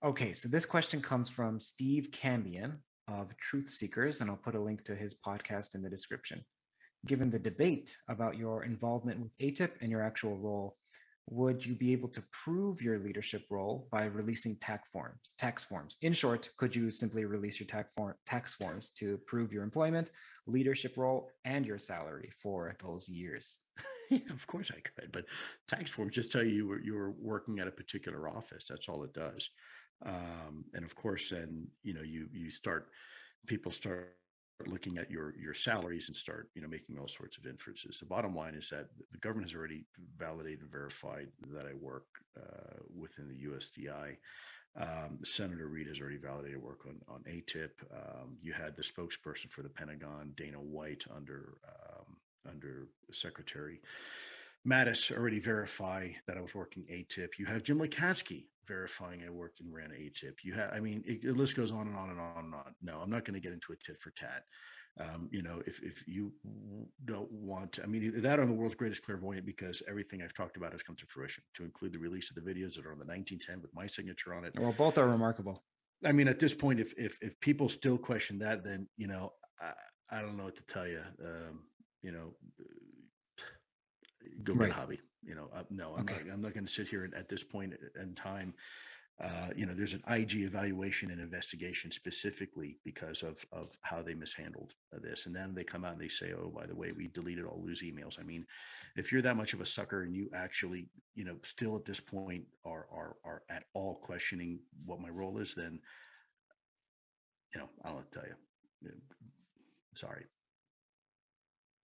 Okay, so this question comes from Steve Cambian of Truthseekers, and I'll put a link to his podcast in the description. Given the debate about your involvement with ATIP and your actual role, would you be able to prove your leadership role by releasing tax forms? In short, could you simply release your tax forms to prove your employment, leadership role, and your salary for those years? Yeah, of course I could, but tax forms just tell you were working at a particular office. That's all it does. And of course, then you start people start looking at your salaries and start making all sorts of inferences. The bottom line is that the government has already validated and verified that I work within the USDI. Senator Reid has already validated work on ATIP. You had the spokesperson for the Pentagon, Dana White, under Secretary Mattis, already verify that I was working ATIP. You have Jim Lekatsky verifying I worked and ran ATIP. You have, I mean, the list goes on and on and on and on. No, I'm not going to get into a tit for tat. If you don't want to, I mean, that I'm the world's greatest clairvoyant because everything I've talked about has come to fruition, to include the release of the videos that are on the 1910 with my signature on it. Well, both are remarkable. I mean, at this point, if people still question that, then I don't know what to tell you. You know, go get a Right. hobby. No, I'm Okay. not. I'm not going to sit here at this point in time. There's an IG evaluation and investigation specifically because of how they mishandled this, and then they come out and they say, "Oh, by the way, we deleted all those emails." I mean, if you're that much of a sucker and you actually, still at this point are at all questioning what my role is, then I don't know what to tell you. Sorry.